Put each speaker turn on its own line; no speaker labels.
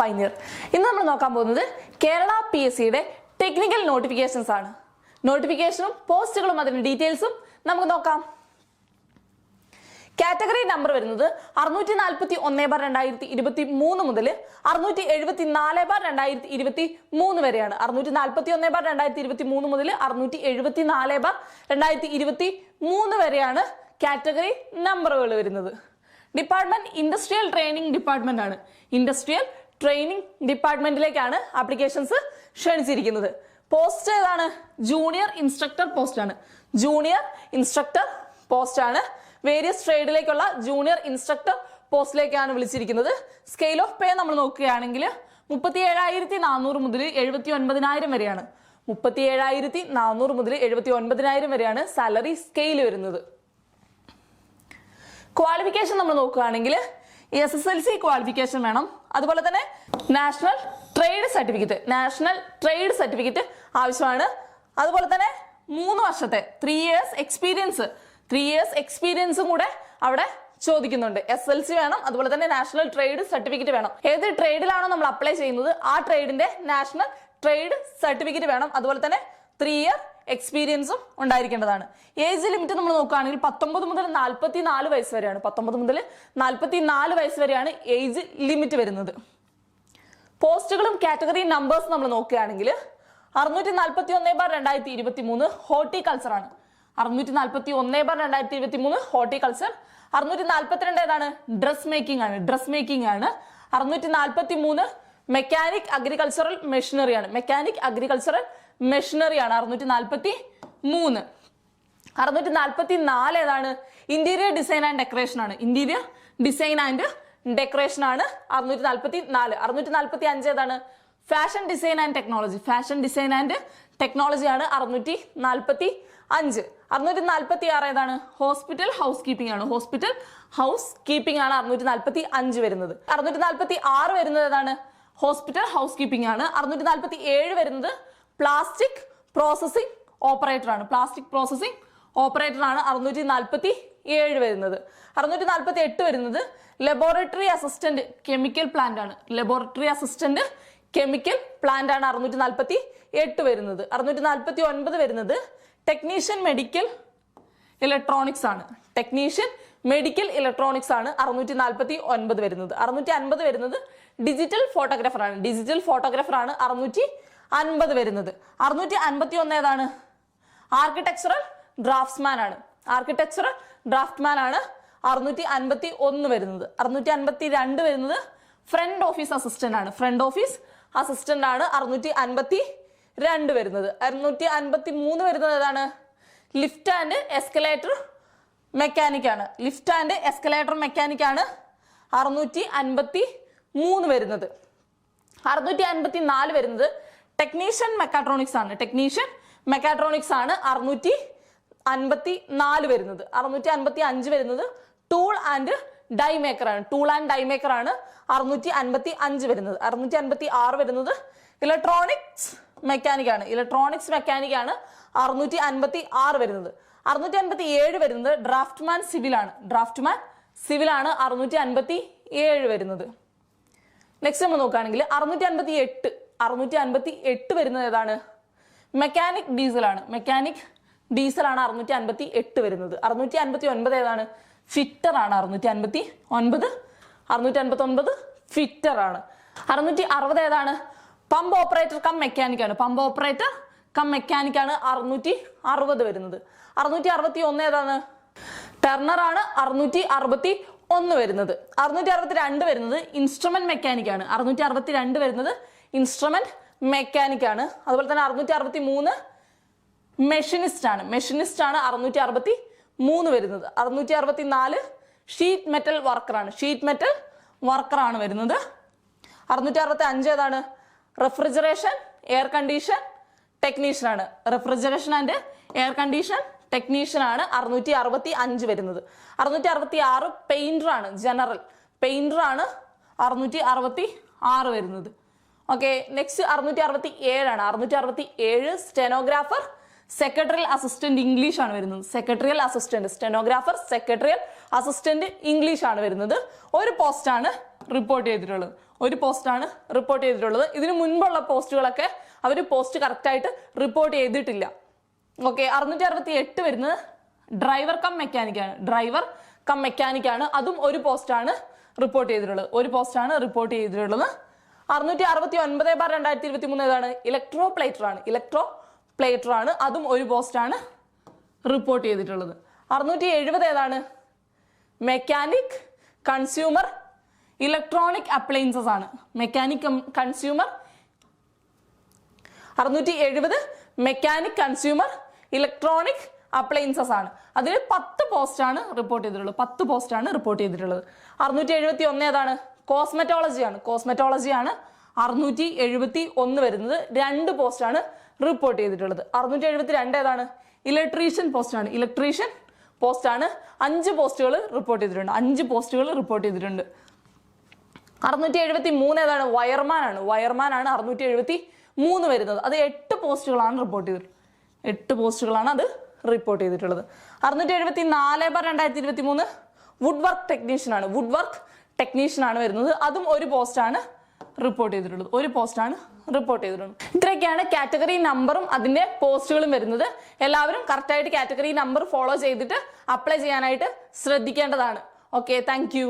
Pioneer. ഇന്ന് നമ്മൾ നോക്കാൻ പോകുന്നത് കേരള PSCയുടെ ടെക്നിക്കൽ നോട്ടിഫിക്കേഷൻസ് ആണ്. നോട്ടിഫിക്കേഷനും പോസ്റ്റുകളും അതിന്റെ ഡീറ്റെയിൽസും നമുക്ക് നോക്കാം. കാറ്റഗറി നമ്പർ വരുന്നത് 641/2023 മുതൽ 674/2023 വരെയാണ്. 641/2023 മുതൽ 674/2023 വരെയാണ് കാറ്റഗറി നമ്പറുകൾ വരുന്നത്. ഡിപ്പാർട്ട്മെന്റ് ഇൻഡസ്ട്രിയൽ ട്രെയിനിങ് ഡിപ്പാർട്ട്മെന്റ് ആണ്. ഇൻഡസ്ട്രിയൽ ട്രെയിനിങ് ഡിപ്പാർട്ട്മെന്റിലേക്കാണ് ആപ്ലിക്കേഷൻസ് ക്ഷണിച്ചിരിക്കുന്നത്. പോസ്റ്റ് ഏതാണ്? ജൂനിയർ ഇൻസ്ട്രക്ടർ പോസ്റ്റ് ആണ്. ജൂനിയർ ഇൻസ്ട്രക്ടർ പോസ്റ്റ് ആണ്. വേരിയസ് ട്രേഡിലേക്കുള്ള ജൂനിയർ ഇൻസ്ട്രക്ടർ പോസ്റ്റിലേക്കാണ് വിളിച്ചിരിക്കുന്നത്. സ്കെയിൽ ഓഫ് പേ നമ്മൾ നോക്കുകയാണെങ്കിൽ 37,400 മുതൽ 79,000 വരെയാണ്. 37,400 മുതൽ 79,000 വരെയാണ് സാലറി സ്കെയിൽ വരുന്നത്. ക്വാളിഫിക്കേഷൻ നമ്മൾ നോക്കുകയാണെങ്കിൽ SSLC ക്വാളിഫിക്കേഷൻ വേണം. അതുപോലെ തന്നെ നാഷണൽ ട്രേഡ് സർട്ടിഫിക്കറ്റ് ആവശ്യമാണ്. അതുപോലെ തന്നെ 3 വർഷത്തെ 3 years എക്സ്പീരിയൻസും കൂടെ അവിടെ ചോദിക്കുന്നുണ്ട്. SLC വേണം. അതുപോലെ തന്നെ നാഷണൽ ട്രേഡ് സർട്ടിഫിക്കറ്റ് വേണം. ഏത് ട്രേഡിലാണോ നമ്മൾ അപ്ലൈ ചെയ്യുന്നത് ആ ട്രേഡിന്റെ നാഷണൽ ട്രേഡ് സർട്ടിഫിക്കറ്റ് വേണം. അതുപോലെ തന്നെ 3 year എക്സ്പീരിയൻസും ഉണ്ടായിരിക്കേണ്ടതാണ്. ഏജ് ലിമിറ്റ് നമ്മൾ നോക്കുകയാണെങ്കിൽ 19 മുതൽ 44 വയസ്സ് വരെയാണ്. 19 മുതൽ 44 വയസ്സ് വരെയാണ് ഏജ് ലിമിറ്റ് വരുന്നത്. പോസ്റ്റുകളും കാറ്റഗറി നമ്പേഴ്സ് നമ്മൾ നോക്കുകയാണെങ്കിൽ 641/2023 ഹോർട്ടിക്കൾച്ചർ ആണ്. 641/2023 ഹോർട്ടിക്കൾച്ചർ. 642 ഏതാണ്? ഡ്രസ് മേക്കിംഗ് ആണ്. 643 മെക്കാനിക് അഗ്രികൾച്ചറൽ മെഷീനറി ആണ്. 643. 644 ഏതാണ്? ഇന്റീരിയർ ഡിസൈൻ ആൻഡ് ഡെക്കറേഷൻ ആണ്. 644. 645 ഏതാണ്? ഫാഷൻ ഡിസൈൻ ആൻഡ് ടെക്നോളജി ആണ്. 645. 646 ഏതാണ്? ഹോസ്പിറ്റൽ ഹൗസ് കീപ്പിംഗ് ആണ്. 645 വരുന്നത്. 646 വരുന്നത് ഏതാണ്? ഹോസ്പിറ്റൽ ഹൗസ് കീപ്പിംഗ് ആണ്. 647 വരുന്നത് പ്ലാസ്റ്റിക് പ്രോസസിംഗ് ഓപ്പറേറ്റർ ആണ്. 647 വരുന്നത്. 648 വരുന്നത് ലബോറട്ടറി അസിസ്റ്റന്റ് കെമിക്കൽ പ്ലാന്റ് ആണ്. 648 വരുന്നത്. 649 വരുന്നത് ടെക്നീഷ്യൻ മെഡിക്കൽ ഇലക്ട്രോണിക്സ് ആണ്. 649 വരുന്നത്. 650 വരുന്നത് ഡിജിറ്റൽ ഫോട്ടോഗ്രാഫർ ആണ്. 650 വരുന്നത്. 651 ഏതാണ്? ആർക്കിടെക്ചറൽ ഡ്രാഫ്റ്റ്സ്മാൻ ആണ്. 651 വരുന്നത്. 652 വരുന്നത് ഫ്രണ്ട് ഓഫീസ് അസിസ്റ്റന്റ് ആണ്. 652 വരുന്നത്. 653 വരുന്നത് ഏതാണ്? ലിഫ്റ്റ് ആൻഡ് എസ്കലേറ്റർ മെക്കാനിക് ആണ്. 653 വരുന്നത്. 654 വരുന്നത് ടെക്നീഷ്യൻ മെക്കാട്രോണിക്സ് ആണ്. 654 വരുന്നത്. 655 വരുന്നത് ടൂൾ ആൻഡ് ഡൈ മേക്കർ ആണ്. 655 വരുന്നത്. 656 വരുന്നത് ഇലക്ട്രോണിക്സ് മെക്കാനിക് ആണ്. 656 വരുന്നത്. 657 വരുന്നത് ഡ്രാഫ്റ്റ്മാൻ സിവിൽ ആണ്. 657 വരുന്നത്. നെക്സ്റ്റ് നമ്മൾ നോക്കുകയാണെങ്കിൽ 658 വരുന്നത് ഏതാണ്? മെക്കാനിക് ഡീസൽ ആണ്. 658 വരുന്നത്. 659 ഏതാണ്? ഫിറ്റർ ആണ്. 659 ഫിറ്റർ ആണ്. 660 ഏതാണ്? പമ്പ് ഓപ്പറേറ്റർ കം മെക്കാനിക് ആണ്. 660 വരുന്നത്. 661 ഏതാണ്? ടർണർ ആണ്. 661 വരുന്നത്. 662 വരുന്നത് ഇൻസ്ട്രുമെന്റ് മെക്കാനിക് ആണ്. 662 വരുന്നത് ഇൻസ്ട്രുമെന്റ് മെക്കാനിക് ആണ്. അതുപോലെ തന്നെ 663 മെഷീനിസ്റ്റ് ആണ്. 663 വരുന്നത്. 664 ഷീറ്റ് മെറ്റൽ വർക്കർ ആണ് വരുന്നത്. 665 ഏതാണ്? റെഫ്രിജറേഷൻ എയർ കണ്ടീഷൻ ടെക്നീഷ്യൻ ആണ്. 665 വരുന്നത്. 666 പെയിന്റർ ആണ്. ജനറൽ പെയിന്റർ ആണ്. 666 വരുന്നത്. ഓക്കെ, നെക്സ്റ്റ് 667 ആണ്. 667 സ്റ്റെനോഗ്രാഫർ സെക്രട്ടറിയൽ അസിസ്റ്റന്റ് ഇംഗ്ലീഷ് ആണ് വരുന്നത്. സ്റ്റെനോഗ്രാഫർ സെക്രട്ടറിയൽ അസിസ്റ്റന്റ് ഇംഗ്ലീഷ് ആണ് വരുന്നത്. ഒരു പോസ്റ്റ് ആണ് റിപ്പോർട്ട് ചെയ്തിട്ടുള്ളത്. ഒരു പോസ്റ്റാണ് റിപ്പോർട്ട് ചെയ്തിട്ടുള്ളത്. ഇതിനു മുൻപുള്ള പോസ്റ്റുകളൊക്കെ അവർ പോസ്റ്റ് കറക്റ്റായിട്ട് റിപ്പോർട്ട് ചെയ്തിട്ടില്ല. ഓക്കെ, 668 വരുന്നത് ഡ്രൈവർ കം മെക്കാനിക്കാണ്. അതും ഒരു പോസ്റ്റാണ് റിപ്പോർട്ട് ചെയ്തിട്ടുള്ളത്. 669/2023 ഏതാണ്? ഇലക്ട്രോപ്ലേറ്റർ ആണ്. അതും ഒരു പോസ്റ്റാണ് റിപ്പോർട്ട് ചെയ്തിട്ടുള്ളത്. 670 ഏതാണ്? മെക്കാനിക് കൺസ്യൂമർ ഇലക്ട്രോണിക് അപ്ലയൻസസ് ആണ്. 670 മെക്കാനിക് കൺസ്യൂമർ ഇലക്ട്രോണിക് അപ്ലയൻസസ് ആണ്. അതിൽ 10 പോസ്റ്റാണ് റിപ്പോർട്ട് ചെയ്തിട്ടുള്ളത്. 671 ഏതാണ്? കോസ്മെറ്റോളജി ആണ്. 671 വരുന്നത് 2 പോസ്റ്റാണ് റിപ്പോർട്ട് ചെയ്തിട്ടുള്ളത്. 672 ഏതാണ്? ഇലക്ട്രീഷ്യൻ പോസ്റ്റാണ്. 5 പോസ്റ്റുകൾ റിപ്പോർട്ട് ചെയ്തിട്ടുണ്ട്. 673 ഏതാണ്? വയർമാൻ ആണ്. 673 വരുന്നത്. അത് 8 പോസ്റ്റുകളാണ് റിപ്പോർട്ട് ചെയ്തിട്ടുള്ളത്. 674/2023 വുഡ് വർക്ക് ടെക്നീഷ്യൻ ആണ് വരുന്നത്. അതും ഒരു പോസ്റ്റാണ് റിപ്പോർട്ട് ചെയ്തിട്ടുള്ളത്. ഇത്രയൊക്കെയാണ് കാറ്റഗറി നമ്പറും അതിന്റെ പോസ്റ്റുകളും വരുന്നത്. എല്ലാവരും കറക്റ്റായിട്ട് കാറ്റഗറി നമ്പർ ഫോളോ ചെയ്തിട്ട് അപ്ലൈ ചെയ്യാനായിട്ട് ശ്രദ്ധിക്കേണ്ടതാണ്. Okay, thank you.